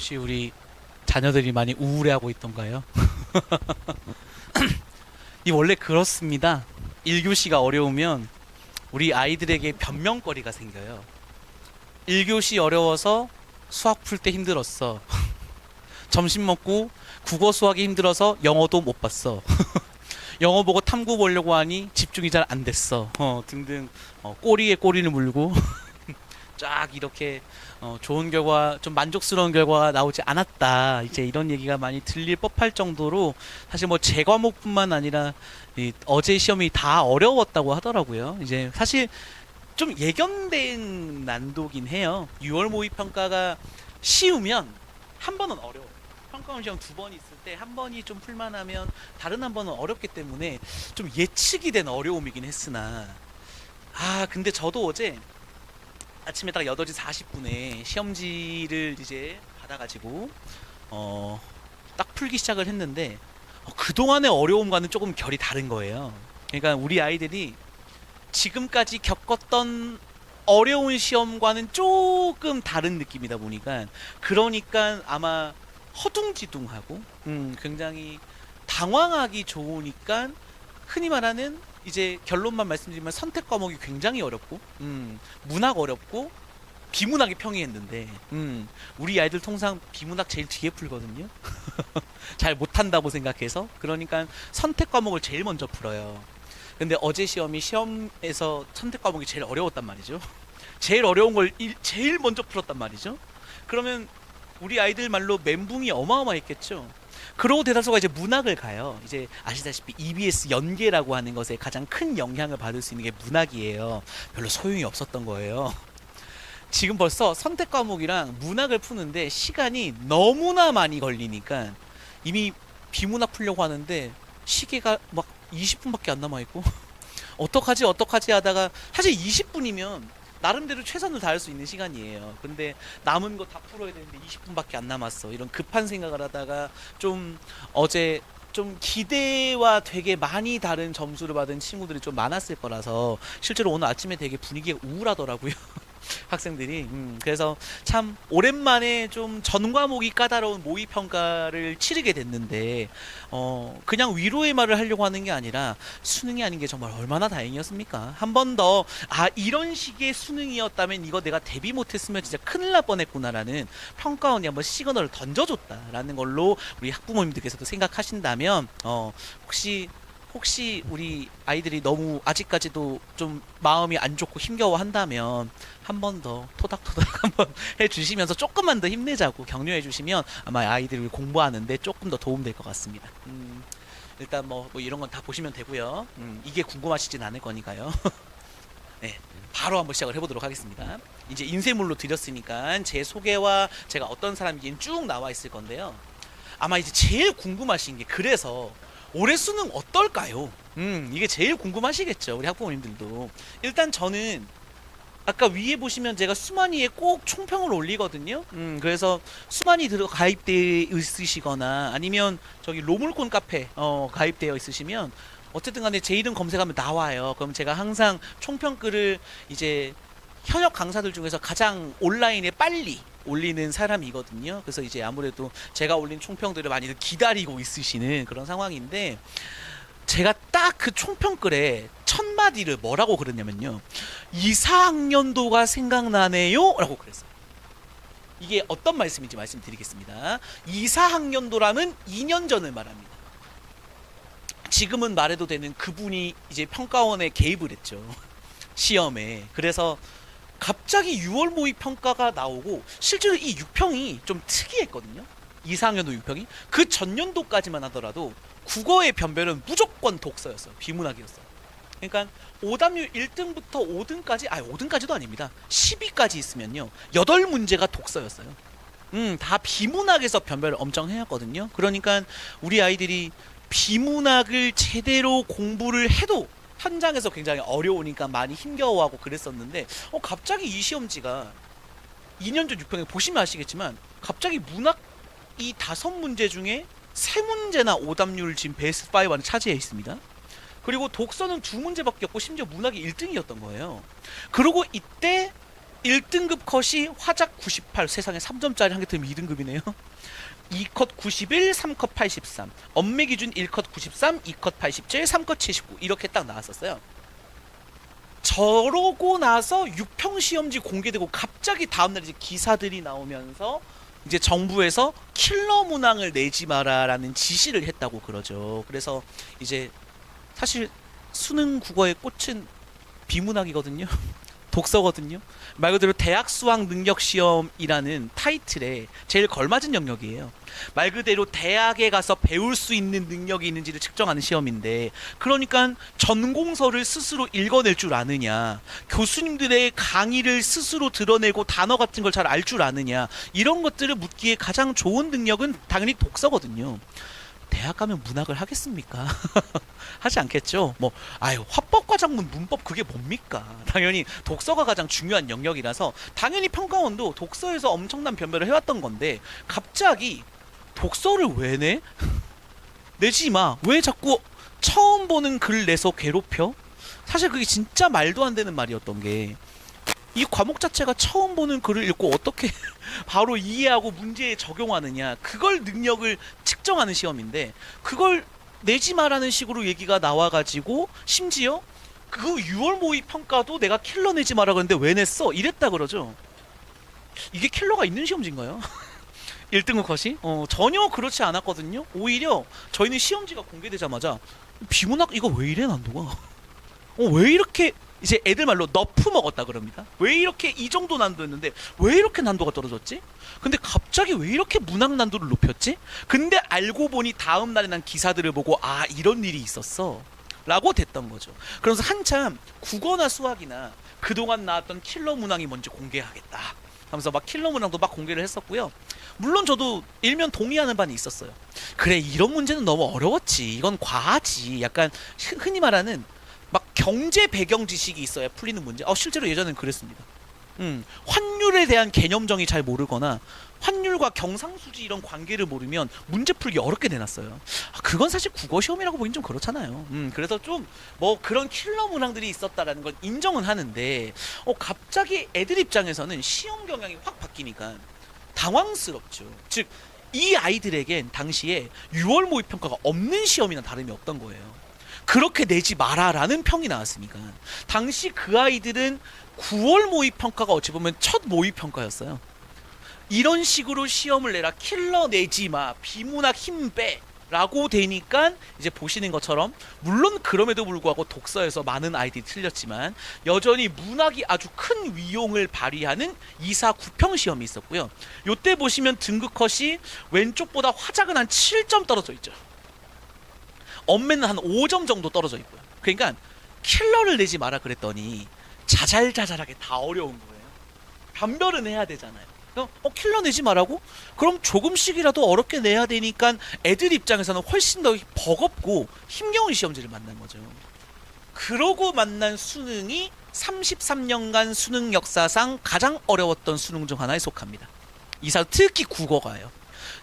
혹시 우리 자녀들이 많이 우울해하고 있던가요? 이 원래 그렇습니다. 1교시가 어려우면 우리 아이들에게 변명거리가 생겨요. 1교시 어려워서 수학 풀 때 힘들었어. 점심 먹고 국어 수학이 힘들어서 영어도 못 봤어. 영어 보고 탐구 보려고 하니 집중이 잘 안 됐어. 등등 꼬리에 꼬리를 물고 쫙 이렇게 좋은 결과, 좀 만족스러운 결과가 나오지 않았다. 이제 이런 얘기가 많이 들릴 법할 정도로 사실 뭐 제 과목뿐만 아니라 어제 시험이 다 어려웠다고 하더라고요. 이제 사실 좀 예견된 난도긴 해요. 6월 모의 평가가 쉬우면 한 번은 어려워요. 평가원 시험 두 번 있을 때 한 번이 좀 풀만하면 다른 한 번은 어렵기 때문에 좀 예측이 된 어려움이긴 했으나 근데 저도 어제 아침에 딱 8시 40분에 시험지를 이제 받아가지고 딱 풀기 시작을 했는데 그동안의 어려움과는 조금 결이 다른 거예요. 그러니까 우리 아이들이 지금까지 겪었던 어려운 시험과는 조금 다른 느낌이다 보니까 그러니까 아마 허둥지둥하고 굉장히 당황하기 좋으니까 흔히 말하는 이제 결론만 말씀드리면 선택 과목이 굉장히 어렵고 문학 어렵고 비문학이 평이했는데 우리 아이들 통상 비문학 제일 뒤에 풀거든요. 잘 못한다고 생각해서 그러니까 선택 과목을 제일 먼저 풀어요. 근데 어제 시험에서 선택 과목이 제일 어려웠단 말이죠. 제일 어려운 걸 제일 먼저 풀었단 말이죠. 그러면 우리 아이들 말로 멘붕이 어마어마했겠죠. 그러고 대다수가 이제 문학을 가요. 이제 아시다시피 EBS 연계라고 하는 것에 가장 큰 영향을 받을 수 있는 게 문학이에요. 별로 소용이 없었던 거예요. 지금 벌써 선택 과목이랑 문학을 푸는데 시간이 너무나 많이 걸리니까 이미 비문학 풀려고 하는데 시계가 막 20분밖에 안 남아있고 어떡하지 하다가 사실 20분이면 나름대로 최선을 다할 수 있는 시간이에요. 근데 남은 거 다 풀어야 되는데 20분밖에 안 남았어. 이런 급한 생각을 하다가 좀 어제 좀 기대와 되게 많이 다른 점수를 받은 친구들이 좀 많았을 거라서 실제로 오늘 아침에 되게 분위기가 우울하더라고요. 학생들이. 그래서 참 오랜만에 좀 전 과목이 까다로운 모의 평가를 치르게 됐는데 그냥 위로의 말을 하려고 하는 게 아니라 수능이 아닌 게 정말 얼마나 다행이었습니까? 한 번 더 이런 식의 수능이었다면 이거 내가 대비 못했으면 진짜 큰일 날 뻔했구나라는 평가원이 한번 시그널을 던져줬다라는 걸로 우리 학부모님들께서도 생각하신다면 혹시 우리 아이들이 너무 아직까지도 좀 마음이 안 좋고 힘겨워 한다면 한 번 더 토닥토닥 한번 해주시면서 조금만 더 힘내자고 격려해 주시면 아마 아이들이 공부하는데 조금 더 도움될 것 같습니다. 일단 뭐 이런 건 다 보시면 되고요. 이게 궁금하시진 않을 거니까요. 네, 바로 한번 시작을 해보도록 하겠습니다. 이제 인쇄물로 드렸으니까 제 소개와 제가 어떤 사람인지는 쭉 나와 있을 건데요. 아마 이제 제일 궁금하신 게 그래서 올해 수능 어떨까요? 이게 제일 궁금하시겠죠. 우리 학부모님들도. 일단 저는 아까 위에 보시면 제가 수만이에 꼭 총평을 올리거든요. 그래서 수만이 가입되어 있으시거나 아니면 저기 로물콘 카페 가입되어 있으시면 어쨌든 간에 제 이름 검색하면 나와요. 그럼 제가 항상 총평글을 이제 현역 강사들 중에서 가장 온라인에 빨리 올리는 사람이거든요. 그래서 이제 아무래도 제가 올린 총평들을 많이들 기다리고 있으시는 그런 상황인데 제가 딱 그 총평글에 첫 마디를 뭐라고 그랬냐면요. 2, 4학년도가 생각나네요 라고 그랬어요. 이게 어떤 말씀인지 말씀드리겠습니다. 2, 4학년도라면 2년 전을 말합니다. 지금은 말해도 되는 그분이 이제 평가원에 개입을 했죠. 시험에. 그래서 갑자기 6월 모의 평가가 나오고 실제로 이 6평이 좀 특이했거든요. 2, 4학년도 6평이 그 전년도까지만 하더라도 국어의 변별은 무조건 독서였어요. 비문학이었어요. 그러니까 오답률 1등부터 5등까지 5등까지도 아닙니다. 10위까지 있으면요 8문제가 독서였어요. 다 비문학에서 변별을 엄청 해왔거든요. 그러니까 우리 아이들이 비문학을 제대로 공부를 해도 현장에서 굉장히 어려우니까 많이 힘겨워하고 그랬었는데 갑자기 이 시험지가 2년 전 6평에 보시면 아시겠지만 갑자기 문학 이 5문제 중에 3문제나 오답률 지금 베스트 5 안에 차지해 있습니다. 그리고 독서는 2문제밖에 없고 심지어 문학이 1등이었던 거예요. 그리고 이때 1등급 컷이 화작 98, 세상에 3점짜리 한 개 들면 2등급이네요. 2컷 91, 3컷 83. 엄매 기준 1컷 93, 2컷 87, 3컷 79. 이렇게 딱 나왔었어요. 저러고 나서 6평 시험지 공개되고 갑자기 다음날 이제 기사들이 나오면서 이제 정부에서 킬러 문항을 내지 마라라는 지시를 했다고 그러죠. 그래서 이제 사실 수능 국어의 꽃은 비문학이거든요. 독서거든요. 말 그대로 대학 수학 능력 시험이라는 타이틀에 제일 걸맞은 영역이에요. 말 그대로 대학에 가서 배울 수 있는 능력이 있는지를 측정하는 시험인데, 그러니까 전공서를 스스로 읽어낼 줄 아느냐, 교수님들의 강의를 스스로 드러내고 단어 같은 걸 잘 알 줄 아느냐, 이런 것들을 묻기에 가장 좋은 능력은 당연히 독서거든요. 대학 가면 문학을 하겠습니까? 하지 않겠죠. 뭐 아유, 화법과작문 문법 그게 뭡니까? 당연히 독서가 가장 중요한 영역이라서 당연히 평가원도 독서에서 엄청난 변별을 해왔던 건데, 갑자기 독서를 왜 내? 내지 마. 왜 자꾸 처음 보는 글 내서 괴롭혀? 사실 그게 진짜 말도 안 되는 말이었던 게, 이 과목 자체가 처음 보는 글을 읽고 어떻게 바로 이해하고 문제에 적용하느냐, 그걸 능력을 측정하는 시험인데, 그걸 내지 마라는 식으로 얘기가 나와가지고 심지어 그 6월 모의 평가도 내가 킬러 내지 마라고 했는데 왜 냈어? 이랬다 그러죠. 이게 킬러가 있는 시험지인가요? 1등급 컷이? 전혀 그렇지 않았거든요. 오히려 저희는 시험지가 공개되자마자 비문학 이거 왜 이래 난도가? 왜 이렇게, 이제 애들 말로 너프 먹었다 그럽니다. 왜 이렇게 이 정도 난도였는데 왜 이렇게 난도가 떨어졌지? 근데 갑자기 왜 이렇게 문학 난도를 높였지? 근데 알고 보니 다음 날에 난 기사들을 보고 아, 이런 일이 있었어 라고 됐던 거죠. 그래서 한참 국어나 수학이나 그동안 나왔던 킬러 문항이 뭔지 공개하겠다 하면서 막 킬러 문항도 막 공개를 했었고요. 물론 저도 일면 동의하는 바는 있었어요. 그래, 이런 문제는 너무 어려웠지, 이건 과하지, 약간 흔히 말하는 막 경제 배경 지식이 있어야 풀리는 문제. 실제로 예전엔 그랬습니다. 환율에 대한 개념정의 잘 모르거나 환율과 경상수지 이런 관계를 모르면 문제 풀기 어렵게 내놨어요. 그건 사실 국어 시험이라고 보긴 좀 그렇잖아요. 그래서 좀 뭐 그런 킬러 문항들이 있었다라는 건 인정은 하는데, 갑자기 애들 입장에서는 시험 경향이 확 바뀌니까 당황스럽죠. 즉, 이 아이들에겐 당시에 6월 모의 평가가 없는 시험이나 다름이 없던 거예요. 그렇게 내지 마라라는 평이 나왔으니까. 당시 그 아이들은 9월 모의평가가 어찌 보면 첫 모의평가였어요. 이런 식으로 시험을 내라, 킬러 내지 마, 비문학 힘 빼 라고 되니까 이제 보시는 것처럼, 물론 그럼에도 불구하고 독서에서 많은 아이들이 틀렸지만 여전히 문학이 아주 큰 위용을 발휘하는 2사 9평 시험이 있었고요. 요때 보시면 등급 컷이 왼쪽보다 화작은 한 7점 떨어져 있죠. 엄매는 한 5점 정도 떨어져 있고요. 그러니까 킬러를 내지 마라 그랬더니 자잘자잘하게 다 어려운 거예요. 변별은 해야 되잖아요. 킬러 내지 말라고? 그럼 조금씩이라도 어렵게 내야 되니까 애들 입장에서는 훨씬 더 버겁고 힘겨운 시험지를 만난 거죠. 그러고 만난 수능이 33년간 수능 역사상 가장 어려웠던 수능 중 하나에 속합니다. 이사 특히 국어가요.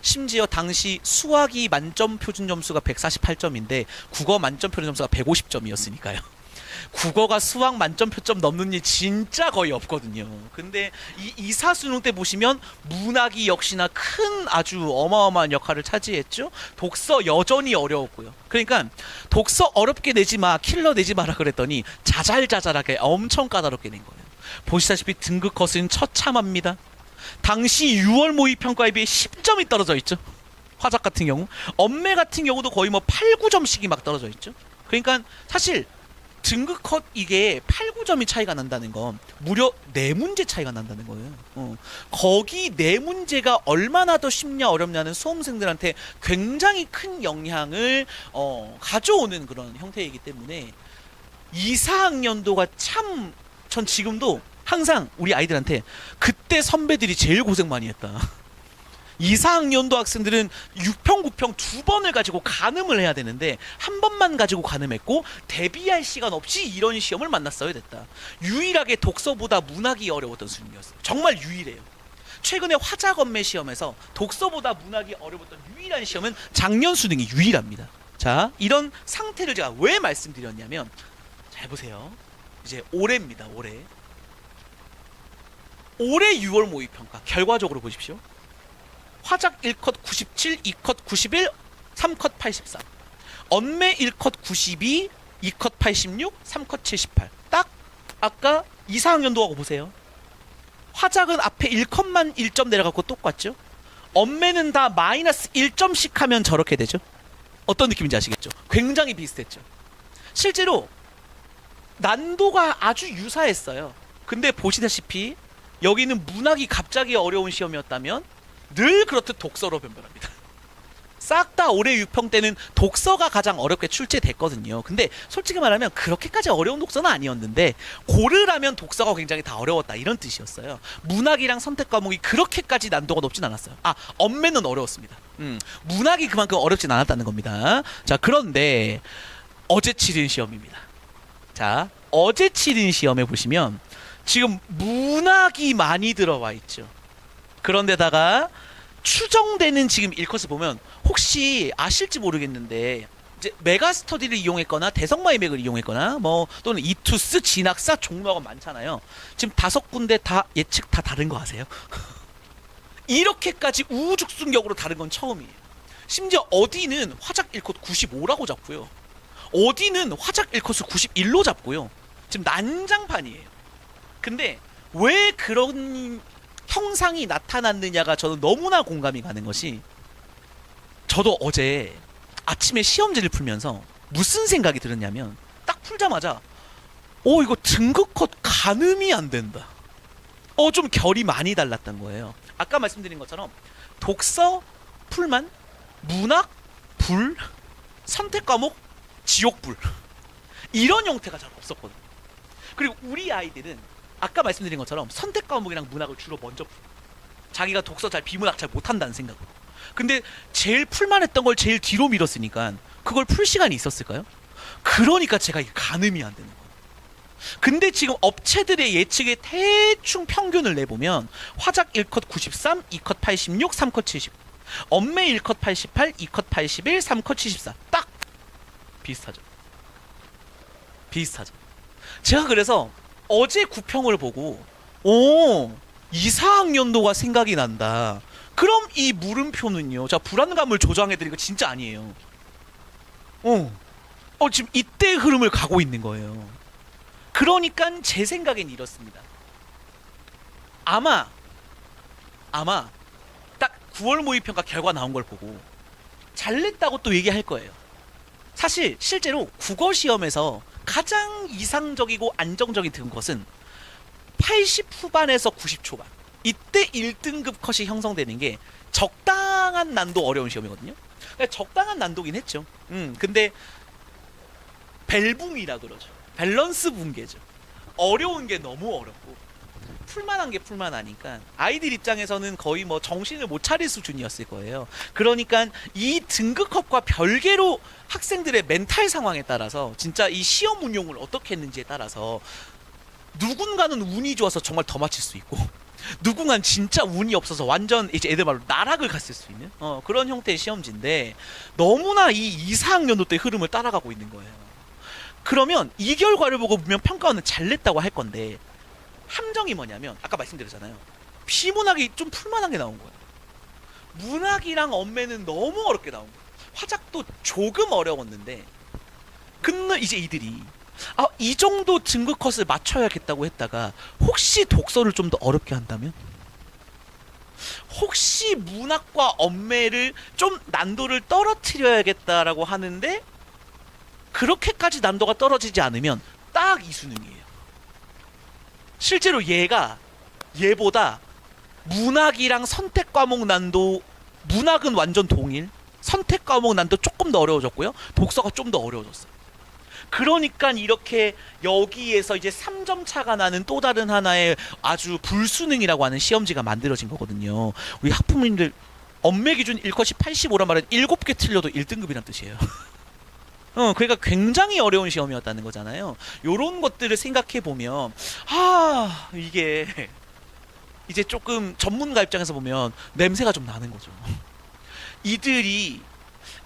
심지어 당시 수학이 만점 표준 점수가 148점인데 국어 만점 표준 점수가 150점이었으니까요. 국어가 수학 만점 표점 넘는 일 진짜 거의 없거든요. 근데 이 이사 수능 때 보시면 문학이 역시나 큰 아주 어마어마한 역할을 차지했죠. 독서 여전히 어려웠고요. 그러니까 독서 어렵게 내지 마, 킬러 내지 마라 그랬더니 자잘자잘하게 엄청 까다롭게 낸 거예요. 보시다시피 등급 컷은 처참합니다. 당시 6월 모의 평가에 비해 10점이 떨어져 있죠. 화작 같은 경우, 엄매 같은 경우도 거의 뭐 8, 9점씩이 막 떨어져 있죠. 그러니까 사실 등급 컷 이게 8, 9점이 차이가 난다는 건 무려 4문제 차이가 난다는 거예요. 거기 4문제가 얼마나 더 쉽냐 어렵냐는 수험생들한테 굉장히 큰 영향을 가져오는 그런 형태이기 때문에 2, 4학년도가 참, 전 지금도 항상 우리 아이들한테 그때 선배들이 제일 고생 많이 했다. 2, 4학년도 학생들은 6평, 9평 두 번을 가지고 가늠을 해야 되는데 한 번만 가지고 가늠했고 대비할 시간 없이 이런 시험을 만났어야 됐다. 유일하게 독서보다 문학이 어려웠던 수능이었어요. 정말 유일해요. 최근에 화작언매 시험에서 독서보다 문학이 어려웠던 유일한 시험은 작년 수능이 유일합니다. 자, 이런 상태를 제가 왜 말씀드렸냐면, 잘 보세요. 이제 올해입니다. 올해. 올해 6월 모의평가 결과적으로 보십시오. 화작 1컷 97, 2컷 91, 3컷 83. 언매 1컷 92, 2컷 86, 3컷 78. 딱 아까 2, 4학년도하고 보세요. 화작은 앞에 1컷만 1점 내려갖고 똑같죠? 언매는 다 마이너스 1점씩 하면 저렇게 되죠? 어떤 느낌인지 아시겠죠? 굉장히 비슷했죠. 실제로 난도가 아주 유사했어요. 근데 보시다시피 여기는 문학이 갑자기 어려운 시험이었다면 늘 그렇듯 독서로 변별합니다. 싹 다 올해 6평 때는 독서가 가장 어렵게 출제됐거든요. 근데 솔직히 말하면 그렇게까지 어려운 독서는 아니었는데 고르라면 독서가 굉장히 다 어려웠다 이런 뜻이었어요. 문학이랑 선택 과목이 그렇게까지 난도가 높진 않았어요. 언매는 어려웠습니다. 문학이 그만큼 어렵진 않았다는 겁니다. 자, 그런데 어제 치른 시험입니다. 자, 어제 치른 시험에 보시면 지금 문학이 많이 들어와 있죠. 그런데다가 추정되는 지금 1컷을 보면 혹시 아실지 모르겠는데 이제 메가스터디를 이용했거나 대성마이맥을 이용했거나 뭐 또는 이투스, 진학사, 종로학원 많잖아요. 지금 5군데 다 예측 다 다른 거 아세요? 이렇게까지 우후죽순격으로 다른 건 처음이에요. 심지어 어디는 화작 1컷 95라고 잡고요. 어디는 화작 1컷을 91로 잡고요. 지금 난장판이에요. 근데 왜 그런 형상이 나타났느냐가 저는 너무나 공감이 가는 것이, 저도 어제 아침에 시험지를 풀면서 무슨 생각이 들었냐면 딱 풀자마자 이거 등급컷 가늠이 안 된다. 좀 결이 많이 달랐던 거예요. 아까 말씀드린 것처럼 독서 풀만, 문학 불, 선택 과목 지옥불 이런 형태가 잘 없었거든요. 그리고 우리 아이들은 아까 말씀드린 것처럼 선택 과목이랑 문학을 주로 먼저 풀어. 자기가 독서 잘, 비문학 잘 못한다는 생각으로. 근데 제일 풀만했던 걸 제일 뒤로 밀었으니까 그걸 풀 시간이 있었을까요? 그러니까 제가 이게 가늠이 안 되는 거예요. 근데 지금 업체들의 예측에 대충 평균을 내보면 화작 1컷 93, 2컷 86, 3컷 70, 언매 1컷 88, 2컷 81, 3컷 74. 딱 비슷하죠. 비슷하죠. 제가 그래서 어제 구평을 보고 2, 4학년도가 생각이 난다. 그럼 이 물음표는요, 자, 불안감을 조장해드리는 거 진짜 아니에요. 지금 이때의 흐름을 가고 있는 거예요. 그러니까 제 생각엔 이렇습니다. 아마 딱 9월 모의평가 결과 나온 걸 보고 잘냈다고 또 얘기할 거예요. 사실 실제로 국어 시험에서 가장 이상적이고 안정적인 것은 80 후반에서 90 초반. 이때 1등급 컷이 형성되는 게 적당한 난도 어려운 시험이거든요. 그러니까 적당한 난도긴 했죠. 근데 벨붕이라 그러죠. 밸런스 붕괴죠. 어려운 게 너무 어렵고 풀만한 게 풀만하니까 아이들 입장에서는 거의 뭐 정신을 못 차릴 수준이었을 거예요. 그러니까 이 등급컷과 별개로 학생들의 멘탈 상황에 따라서 진짜 이 시험 운용을 어떻게 했는지에 따라서 누군가는 운이 좋아서 정말 더 맞힐 수 있고 누군가는 진짜 운이 없어서 완전 이제 애들 말로 나락을 갔을 수 있는 그런 형태의 시험지인데 너무나 이 2, 4학년도 때 흐름을 따라가고 있는 거예요. 그러면 이 결과를 보고 보면 평가원은 잘냈다고 할 건데 함정이 뭐냐면 아까 말씀드렸잖아요. 비문학이 좀 풀만한 게 나온 거예요. 문학이랑 언매는 너무 어렵게 나온 거예요. 화작도 조금 어려웠는데 근데 이제 이들이 이 정도 등급컷을 맞춰야겠다고 했다가 혹시 독서를 좀 더 어렵게 한다면? 혹시 문학과 언매를 좀 난도를 떨어뜨려야겠다라고 하는데 그렇게까지 난도가 떨어지지 않으면 딱 이 수능이에요. 실제로 얘보다 문학이랑 선택 과목 난도, 문학은 완전 동일, 선택 과목 난도 조금 더 어려워졌고요. 독서가 좀 더 어려워졌어요. 그러니까 이렇게 여기에서 이제 3점 차가 나는 또 다른 하나의 아주 불수능이라고 하는 시험지가 만들어진 거거든요. 우리 학부모님들 언매 기준 1컷이 85란 말은 7개 틀려도 1등급이란 뜻이에요. 그러니까 굉장히 어려운 시험이었다는 거잖아요. 요런 것들을 생각해 보면 이게 이제 조금 전문가 입장에서 보면 냄새가 좀 나는 거죠. 이들이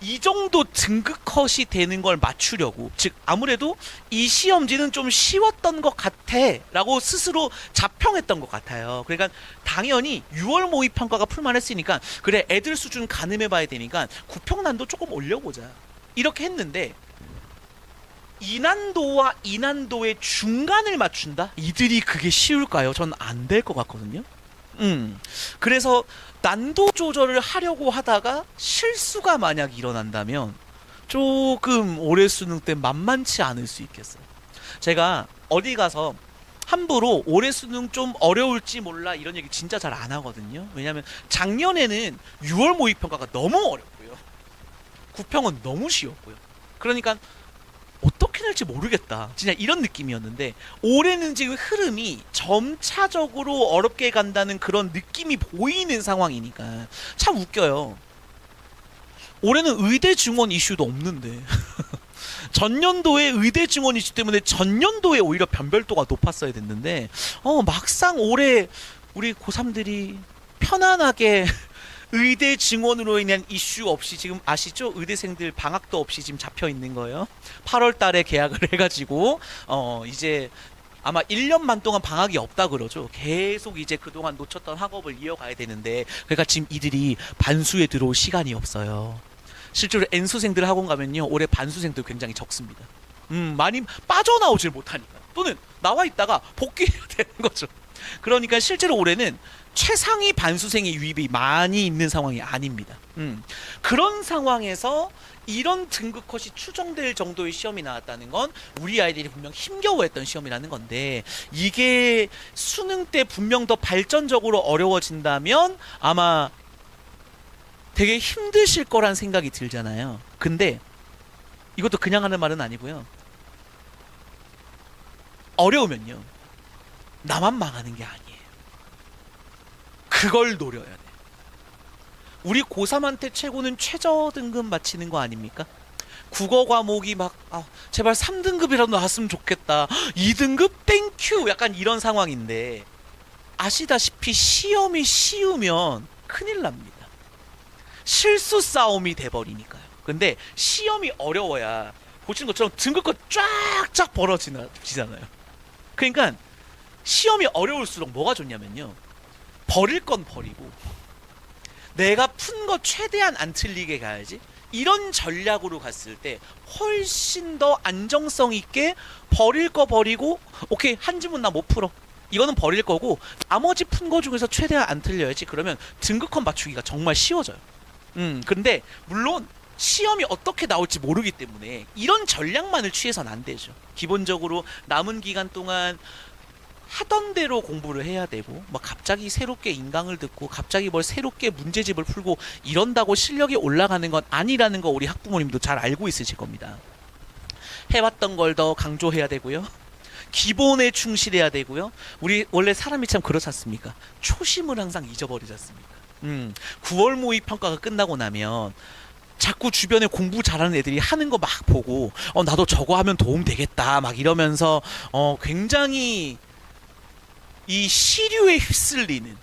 이 정도 등급 컷이 되는 걸 맞추려고, 즉 아무래도 이 시험지는 좀 쉬웠던 것 같아 라고 스스로 자평했던 것 같아요. 그러니까 당연히 6월 모의평가가 풀만했으니까 그래 애들 수준 가늠해봐야 되니까 구평난도 조금 올려보자 이렇게 했는데, 이 난도와 이 난도의 중간을 맞춘다? 이들이 그게 쉬울까요? 전 안 될 것 같거든요. 그래서 난도 조절을 하려고 하다가 실수가 만약 일어난다면 조금 올해 수능 때 만만치 않을 수 있겠어요. 제가 어디 가서 함부로 올해 수능 좀 어려울지 몰라 이런 얘기 진짜 잘 안 하거든요. 왜냐면 작년에는 6월 모의평가가 너무 어렵고요. 구평은 너무 쉬웠고요. 그러니까 어떻게 될지 모르겠다, 진짜 이런 느낌이었는데, 올해는 지금 흐름이 점차적으로 어렵게 간다는 그런 느낌이 보이는 상황이니까 참 웃겨요. 올해는 의대 증원 이슈도 없는데 전년도에 의대 증원 이슈 때문에 전년도에 오히려 변별도가 높았어야 됐는데, 막상 올해 우리 고3들이 편안하게 의대 증원으로 인한 이슈 없이, 지금 아시죠? 의대생들 방학도 없이 지금 잡혀 있는 거예요. 8월 달에 계약을 해가지고 이제 아마 1년만 동안 방학이 없다 그러죠. 계속 이제 그동안 놓쳤던 학업을 이어가야 되는데, 그러니까 지금 이들이 반수에 들어올 시간이 없어요. 실제로 N수생들 학원 가면요, 올해 반수생들 굉장히 적습니다. 많이 빠져나오질 못하니까, 또는 나와 있다가 복귀해야 되는 거죠. 그러니까 실제로 올해는 최상위 반수생의 유입이 많이 있는 상황이 아닙니다. 그런 상황에서 이런 등급 컷이 추정될 정도의 시험이 나왔다는 건 우리 아이들이 분명 힘겨워했던 시험이라는 건데, 이게 수능 때 분명 더 발전적으로 어려워진다면 아마 되게 힘드실 거란 생각이 들잖아요. 근데 이것도 그냥 하는 말은 아니고요. 어려우면요, 나만 망하는 게 아니에요. 그걸 노려야 돼. 우리 고3한테 최고는 최저 등급 맞히는 거 아닙니까? 국어 과목이 막 제발 3등급이라도 나왔으면 좋겠다, 2등급 땡큐, 약간 이런 상황인데, 아시다시피 시험이 쉬우면 큰일 납니다. 실수 싸움이 돼버리니까요. 근데 시험이 어려워야 보시는 것처럼 등급컷 쫙쫙 벌어지잖아요. 그러니까 시험이 어려울수록 뭐가 좋냐면요, 버릴 건 버리고 내가 푼 거 최대한 안 틀리게 가야지, 이런 전략으로 갔을 때 훨씬 더 안정성 있게 버릴 거 버리고, 오케이 한 지문 나 못 풀어, 이거는 버릴 거고 나머지 푼 거 중에서 최대한 안 틀려야지. 그러면 등급컷 맞추기가 정말 쉬워져요. 근데 물론 시험이 어떻게 나올지 모르기 때문에 이런 전략만을 취해서는 안 되죠. 기본적으로 남은 기간 동안 하던 대로 공부를 해야 되고, 막 갑자기 새롭게 인강을 듣고 갑자기 뭘 새롭게 문제집을 풀고 이런다고 실력이 올라가는 건 아니라는 거 우리 학부모님도 잘 알고 있으실 겁니다. 해왔던 걸 더 강조해야 되고요, 기본에 충실해야 되고요. 우리 원래 사람이 참 그렇지 않습니까? 초심을 항상 잊어버리지 않습니까? 9월 모의 평가가 끝나고 나면 자꾸 주변에 공부 잘하는 애들이 하는 거 막 보고 나도 저거 하면 도움 되겠다 막 이러면서 굉장히 이 시류에 휩쓸리는,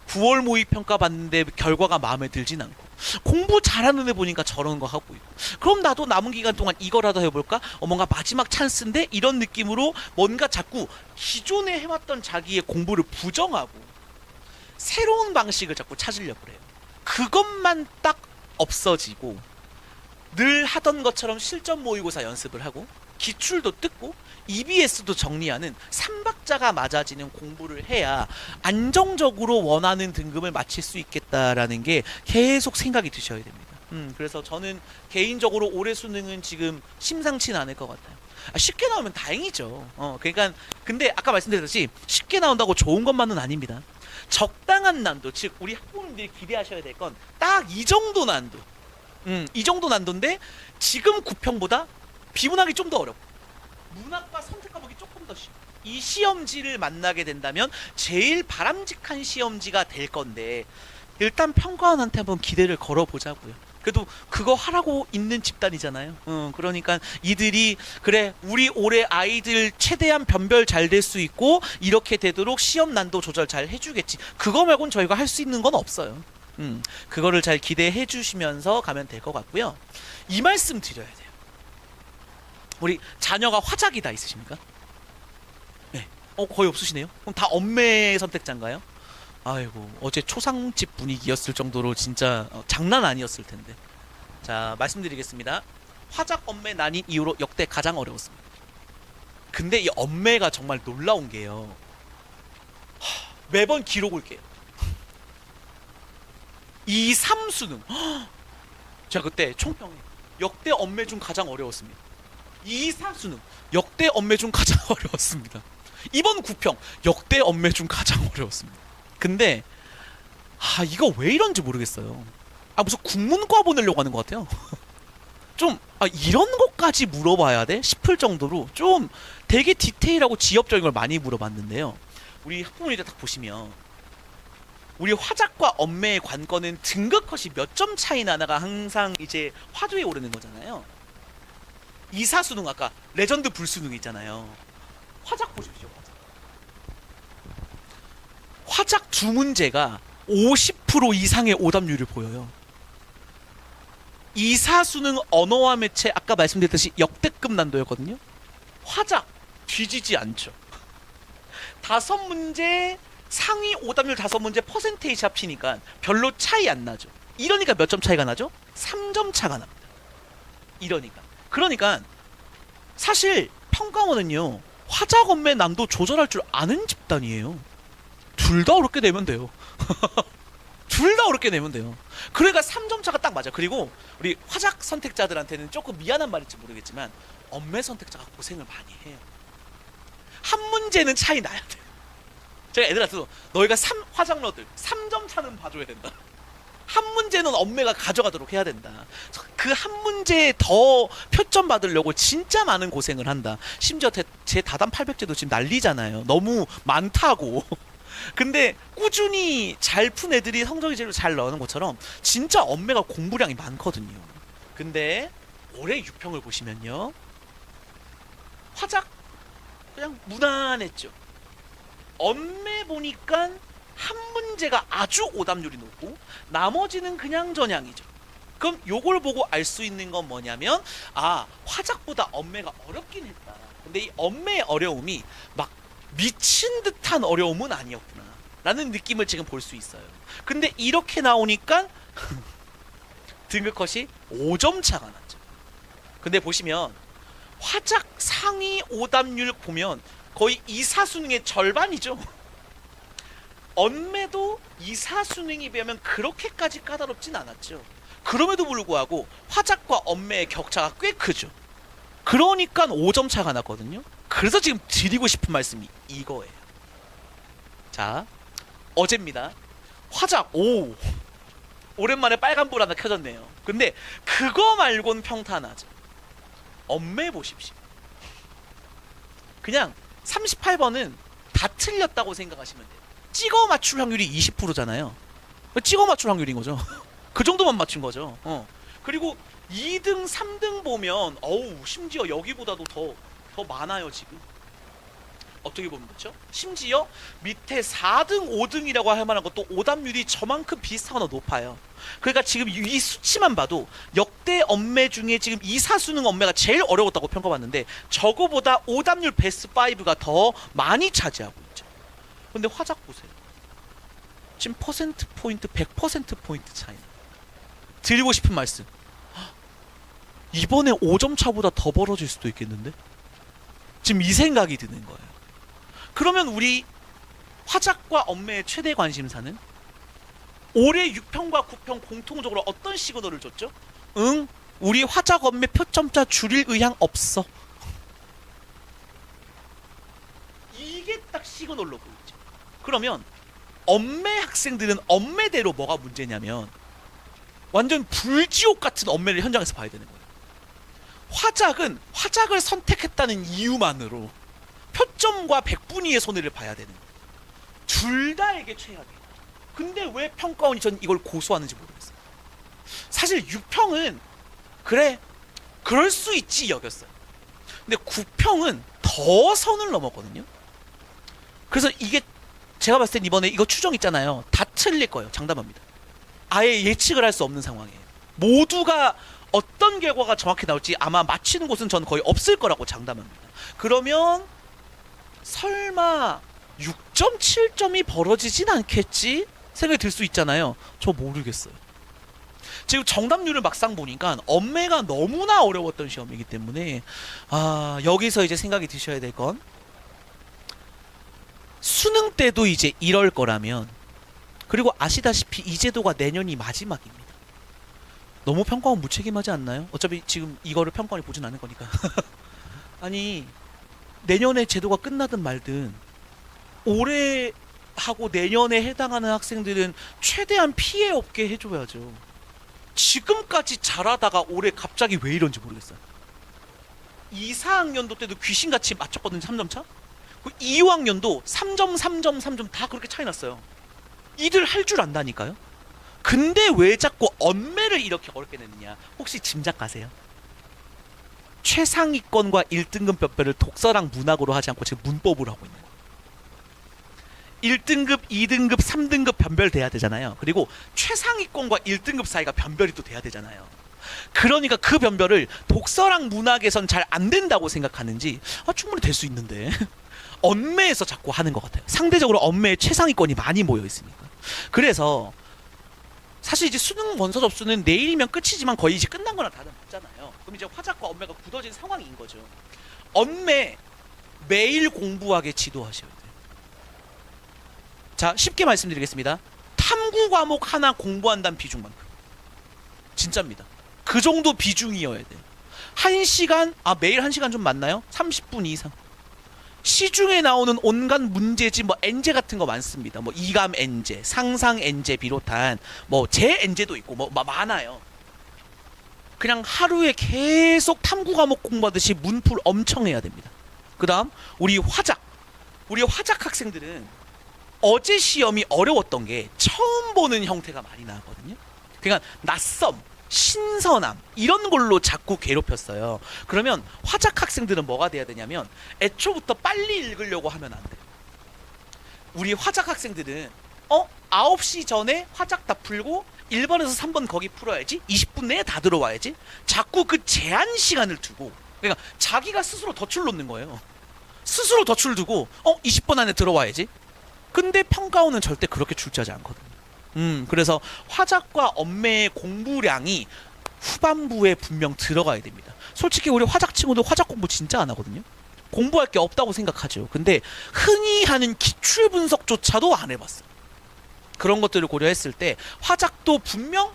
9월 모의 평가 봤는데 결과가 마음에 들진 않고, 공부 잘하는 애 보니까 저런 거 하고 있고, 그럼 나도 남은 기간 동안 이거라도 해볼까? 뭔가 마지막 찬스인데? 이런 느낌으로 뭔가 자꾸 기존에 해왔던 자기의 공부를 부정하고 새로운 방식을 자꾸 찾으려고 그래요. 그것만 딱 없어지고 늘 하던 것처럼 실전 모의고사 연습을 하고 기출도 뜯고 EBS도 정리하는 3박자가 맞아지는 공부를 해야 안정적으로 원하는 등급을 맞출 수 있겠다라는 게 계속 생각이 드셔야 됩니다. 그래서 저는 개인적으로 올해 수능은 지금 심상치는 않을 것 같아요. 쉽게 나오면 다행이죠. 그러니까 근데 아까 말씀드렸듯이 쉽게 나온다고 좋은 것만은 아닙니다. 적당한 난도, 즉 우리 학부모님들이 기대하셔야 될 건 딱 이 정도 난도, 이 정도 난도인데 지금 구평보다 비문학이 좀 더 어렵고 문학과 선택 과목이 조금 더 쉬워. 이 시험지를 만나게 된다면 제일 바람직한 시험지가 될 건데, 일단 평가원한테 한번 기대를 걸어보자고요. 그래도 그거 하라고 있는 집단이잖아요. 그러니까 이들이 그래 우리 올해 아이들 최대한 변별 잘 될 수 있고 이렇게 되도록 시험 난도 조절 잘 해주겠지, 그거 말고는 저희가 할 수 있는 건 없어요. 그거를 잘 기대해 주시면서 가면 될 것 같고요. 이 말씀 드려야 돼요. 우리 자녀가 화작이다 있으십니까? 네. 거의 없으시네요. 그럼 다 엄매 선택자인가요? 아이고, 어제 초상집 분위기였을 정도로 진짜 장난 아니었을 텐데. 자, 말씀드리겠습니다. 화작 엄매 난인 이후로 역대 가장 어려웠습니다. 근데 이 엄매가 정말 놀라운 게요. 매번 기록 올게요. 2, 3수능. 제가 그때 총평에 역대 엄매 중 가장 어려웠습니다. 2, 4수능 역대 엄매 중 가장 어려웠습니다. 이번 9평 역대 엄매 중 가장 어려웠습니다. 근데 이거 왜 이런지 모르겠어요. 무슨 국문과 보내려고 하는 것 같아요. 좀 이런 것까지 물어봐야 돼? 싶을 정도로 좀 되게 디테일하고 지엽적인 걸 많이 물어봤는데요. 우리 학부모님들 딱 보시면 우리 화작과 엄매의 관건은 등급 컷이 몇 점 차이 나나가 항상 이제 화두에 오르는 거잖아요. 이사수능 아까 레전드 불수능 있잖아요. 화작 보십시오. 화작 두 문제가 50% 이상의 오답률을 보여요. 이사수능 언어와 매체 아까 말씀드렸듯이 역대급 난도였거든요. 화작 뒤지지 않죠. 5문제 상위 오답률 5문제 퍼센테이지 합치니까 별로 차이 안 나죠. 이러니까 몇 점 차이가 나죠? 3점 차가 납니다. 이러니까. 그러니까 사실 평가원은요. 화작 엄매 난도 조절할 줄 아는 집단이에요. 둘 다 어렵게 내면 돼요. 둘 다 어렵게 내면 돼요. 그러니까 3점 차가 딱 맞아. 그리고 우리 화작 선택자들한테는 조금 미안한 말일지 모르겠지만 엄매 선택자가 고생을 많이 해요. 한 문제는 차이 나야 돼. 제가 애들한테도 너희가 화작러들 3점 차는 봐줘야 된다. 한 문제는 엄매가 가져가도록 해야 된다. 그 한 문제에 더 표점 받으려고 진짜 많은 고생을 한다. 심지어 제 다단 800제도 지금 난리잖아요. 너무 많다고. 근데 꾸준히 잘 푼 애들이 성적이 제일 잘 나오는 것처럼 진짜 엄매가 공부량이 많거든요. 근데 올해 6평을 보시면요. 화작 그냥 무난했죠. 엄매 보니까 한 문제가 아주 오답률이 높고 나머지는 그냥 전향이죠. 그럼 요걸 보고 알 수 있는 건 뭐냐면 화작보다 엄매가 어렵긴 했다. 근데 이 엄매의 어려움이 막 미친 듯한 어려움은 아니었구나 라는 느낌을 지금 볼 수 있어요. 근데 이렇게 나오니까 등급 컷이 5점 차가 났죠. 근데 보시면 화작 상위 오답률 보면 거의 이사수능의 절반이죠. 엄매도 이사수능에 비하면 그렇게까지 까다롭진 않았죠. 그럼에도 불구하고 화작과 엄매의 격차가 꽤 크죠. 그러니까 5점 차가 났거든요. 그래서 지금 드리고 싶은 말씀이 이거예요. 자, 어제입니다. 화작 오랜만에 빨간불 하나 켜졌네요. 근데 그거 말곤 평탄하죠. 엄매 보십시오. 그냥 38번은 다 틀렸다고 생각하시면 돼요. 찍어 맞출 확률이 20%잖아요. 찍어 맞출 확률인 거죠. 그 정도만 맞춘 거죠. 그리고 2등, 3등 보면 심지어 여기보다도 더 많아요, 지금. 어떻게 보면 그렇죠? 심지어 밑에 4등, 5등이라고 할 만한 것도 오답률이 저만큼 비슷하거나 높아요. 그러니까 지금 이 수치만 봐도 역대 엄매 중에 지금 이사수능 엄매가 제일 어려웠다고 평가받는데 저거보다 오답률 베스트 5가 더 많이 차지하고 있죠. 근데 화작 보세요. 지금 퍼센트 포인트 100% 포인트 차이. 드리고 싶은 말씀. 이번에 5점 차보다 더 벌어질 수도 있겠는데? 지금 이 생각이 드는 거예요. 그러면 우리 화작과 엄매의 최대 관심사는 올해 6평과 9평 공통적으로 어떤 시그널을 줬죠? 우리 화작 엄매 표점자 줄일 의향 없어. 이게 딱 시그널로 보이죠. 그러면 엄매 학생들은 엄매대로 뭐가 문제냐면 완전 불지옥 같은 엄매를 현장에서 봐야 되는 거예요. 화작은 화작을 선택했다는 이유만으로 표점과 백분위의 손해를 봐야 되는 거예요. 둘 다에게 최악이에요. 근데 왜 평가원이 전 이걸 고소하는지 모르겠어요. 사실 6평은 그래 그럴 수 있지 여겼어요. 근데 9평은 더 선을 넘었거든요. 그래서 이게 제가 봤을 땐 이번에 이거 추정 있잖아요. 다 틀릴 거예요. 장담합니다. 아예 예측을 할 수 없는 상황이에요. 모두가 어떤 결과가 정확히 나올지 아마 맞히는 곳은 저는 거의 없을 거라고 장담합니다. 그러면 설마 6.7점이 벌어지진 않겠지? 생각이 들 수 있잖아요. 저 모르겠어요. 지금 정답률을 막상 보니까 엄매가 너무나 어려웠던 시험이기 때문에 여기서 이제 생각이 드셔야 될 건 수능 때도 이제 이럴 거라면, 그리고 아시다시피 이 제도가 내년이 마지막입니다. 너무 평가원 무책임하지 않나요? 어차피 지금 이거를 평가원이 보진 않을 거니까. 아니 내년에 제도가 끝나든 말든 올해 하고 내년에 해당하는 학생들은 최대한 피해 없게 해줘야죠. 지금까지 잘하다가 올해 갑자기 왜 이런지 모르겠어요. 2, 4학년도 때도 귀신같이 맞췄거든요. 3점 차. 2학년도 3점, 3점, 3점 다 그렇게 차이 났어요. 이들 할 줄 안다니까요. 근데 왜 자꾸 언매를 이렇게 어렵게 내느냐? 혹시 짐작 가세요? 최상위권과 1등급 변별을 독서랑 문학으로 하지 않고 지금 문법으로 하고 있는 거예요. 1등급, 2등급, 3등급 변별돼야 되잖아요. 그리고 최상위권과 1등급 사이가 변별이 또 돼야 되잖아요. 그러니까 그 변별을 독서랑 문학에선 잘 안 된다고 생각하는지 충분히 될 수 있는데 언매에서 자꾸 하는 것 같아요. 상대적으로 언매에 최상위권이 많이 모여 있으니까. 그래서 사실 이제 수능 원서 접수는 내일이면 끝이지만 거의 이제 끝난 거나 다름없잖아요. 그럼 이제 화작과 언매가 굳어진 상황인 거죠. 언매 매일 공부하게 지도하셔야 돼요. 자, 쉽게 말씀드리겠습니다. 탐구 과목 하나 공부한다는 비중만큼. 진짜입니다. 그 정도 비중이어야 돼요. 1시간, 매일 1시간 좀 맞나요? 30분 이상. 시중에 나오는 온갖 문제집, 엔제 같은 거 많습니다. 이감 엔제, 상상 엔제 비롯한 제 엔제도 있고 많아요. 그냥 하루에 계속 탐구 과목 공부하듯이 문풀 엄청 해야 됩니다. 그다음 우리 화작 학생들은 어제 시험이 어려웠던 게 처음 보는 형태가 많이 나왔거든요. 그러니까 낯섦, 신선함 이런 걸로 자꾸 괴롭혔어요. 그러면 화작 학생들은 뭐가 돼야 되냐면 애초부터 빨리 읽으려고 하면 안 돼요. 우리 화작 학생들은 9시 전에 화작 다 풀고 1번에서 3번 거기 풀어야지, 20분 내에 다 들어와야지, 자꾸 그 제한 시간을 두고, 그러니까 자기가 스스로 덫을 놓는 거예요. 스스로 덫을 두고 20분 안에 들어와야지. 근데 평가원은 절대 그렇게 출제하지 않거든요. 그래서 화작과 언매의 공부량이 후반부에 분명 들어가야 됩니다. 솔직히 우리 화작 친구들 화작 공부 진짜 안 하거든요. 공부할 게 없다고 생각하죠. 근데 흔히 하는 기출 분석조차도 안 해봤어요. 그런 것들을 고려했을 때 화작도 분명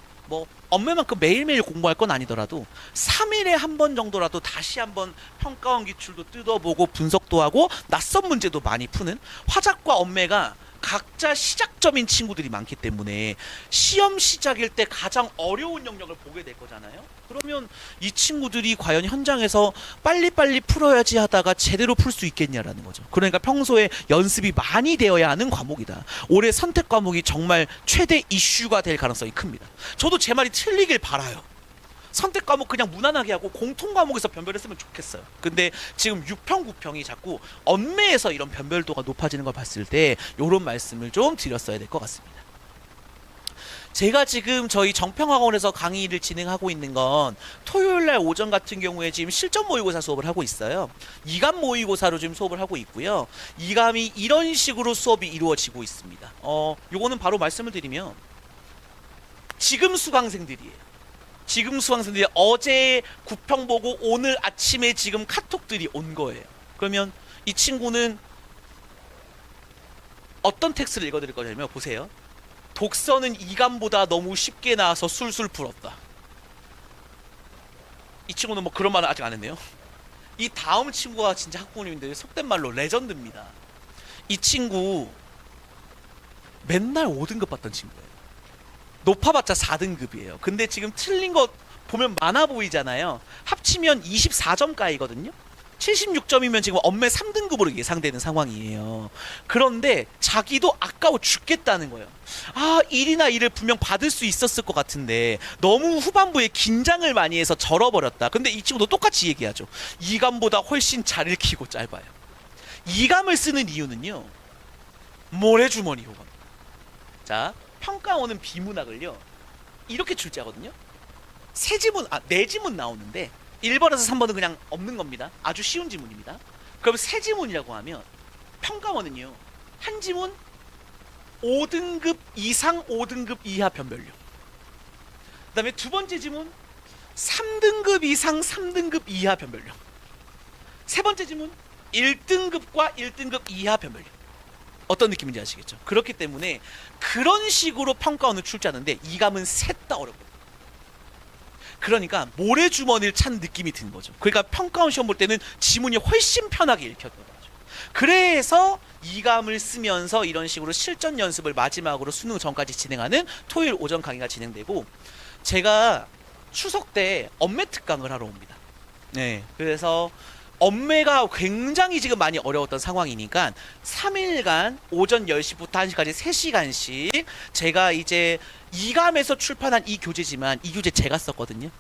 언매만큼 매일매일 공부할 건 아니더라도 3일에 한 번 정도라도 다시 한번 평가원 기출도 뜯어보고 분석도 하고 낯선 문제도 많이 푸는, 화작과 언매가 각자 시작점인 친구들이 많기 때문에 시험 시작일 때 가장 어려운 영역을 보게 될 거잖아요. 그러면 이 친구들이 과연 현장에서 빨리빨리 풀어야지 하다가 제대로 풀 수 있겠냐라는 거죠. 그러니까 평소에 연습이 많이 되어야 하는 과목이다. 올해 선택 과목이 정말 최대 이슈가 될 가능성이 큽니다. 저도 제 말이 틀리길 바라요. 선택 과목 그냥 무난하게 하고 공통 과목에서 변별했으면 좋겠어요. 근데 지금 6평, 9평이 자꾸 언매에서 이런 변별도가 높아지는 걸 봤을 때 이런 말씀을 좀 드렸어야 될 것 같습니다. 제가 지금 저희 정평학원에서 강의를 진행하고 있는 건 토요일날 오전 같은 경우에 지금 실전 모의고사 수업을 하고 있어요. 2감 모의고사로 지금 수업을 하고 있고요. 2감이 이런 식으로 수업이 이루어지고 있습니다. 요거는 바로 말씀을 드리면 지금 수강생들이에요. 지금 수강생들이 어제 9평 보고 오늘 아침에 지금 카톡들이 온 거예요. 그러면 이 친구는 어떤 텍스트를 읽어드릴 거냐면, 보세요. 독서는 2감보다 너무 쉽게 나와서 술술 풀었다. 이 친구는 그런 말을 아직 안 했네요. 이 다음 친구가 진짜 학부모님인데 속된 말로 레전드입니다. 이 친구 맨날 5등급 받던 친구예요. 높아봤자 4등급이에요. 근데 지금 틀린 거 보면 많아 보이잖아요. 합치면 24점가이거든요. 76점이면 지금 언매 3등급으로 예상되는 상황이에요. 그런데 자기도 아까워 죽겠다는 거예요. 1이나 2를 분명 받을 수 있었을 것 같은데 너무 후반부에 긴장을 많이 해서 절어버렸다. 근데 이 친구도 똑같이 얘기하죠. 2감보다 훨씬 잘 읽히고 짧아요. 2감을 쓰는 이유는요, 모래주머니 효과입니다. 자, 평가원은 비문학을요 이렇게 출제하거든요. 세 지문, 네 지문 나오는데 1번에서 3번은 그냥 없는 겁니다. 아주 쉬운 지문입니다. 그럼 세 지문이라고 하면 평가원은요, 한 지문 5등급 이상 5등급 이하 변별력, 그 다음에 두 번째 지문 3등급 이상 3등급 이하 변별력, 세 번째 지문 1등급과 1등급 이하 변별력. 어떤 느낌인지 아시겠죠? 그렇기 때문에 그런 식으로 평가원을 출제하는데 이감은 셋 다 어렵거든요. 그러니까 모래주머니를 찬 느낌이 드는 거죠. 그러니까 평가원 시험 볼 때는 지문이 훨씬 편하게 읽혔던 거죠. 그래서 이감을 쓰면서 이런 식으로 실전 연습을 마지막으로 수능 전까지 진행하는 토요일 오전 강의가 진행되고, 제가 추석 때 엄매 특강을 하러 옵니다. 네, 그래서 엄매가 굉장히 지금 많이 어려웠던 상황이니까 3일간 오전 10시부터 1시까지 3시간씩 제가 이제 이감에서 출판한 이 교재지만 이 교재 제가 썼거든요.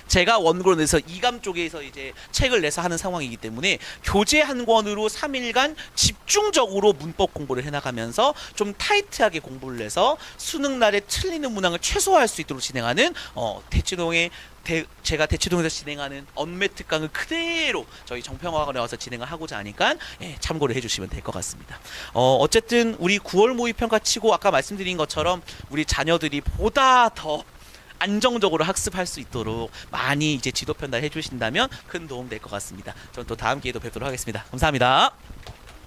제가 원고를 내서 이감 쪽에서 이제 책을 내서 하는 상황이기 때문에 교재 한 권으로 3일간 집중적으로 문법 공부를 해나가면서 좀 타이트하게 공부를 해서 수능 날에 틀리는 문항을 최소화할 수 있도록 진행하는 제가 대치동에서 진행하는 엄매 특강을 그대로 저희 정평화관에 와서 진행을 하고자 하니까 참고를 해주시면 될 것 같습니다. 어쨌든 우리 9월 모의평가 치고 아까 말씀드린 것처럼 우리 자녀들이 보다 더 안정적으로 학습할 수 있도록 많이 이제 지도 편달 해주신다면 큰 도움 될 것 같습니다. 저는 또 다음 기회도 뵙도록 하겠습니다. 감사합니다.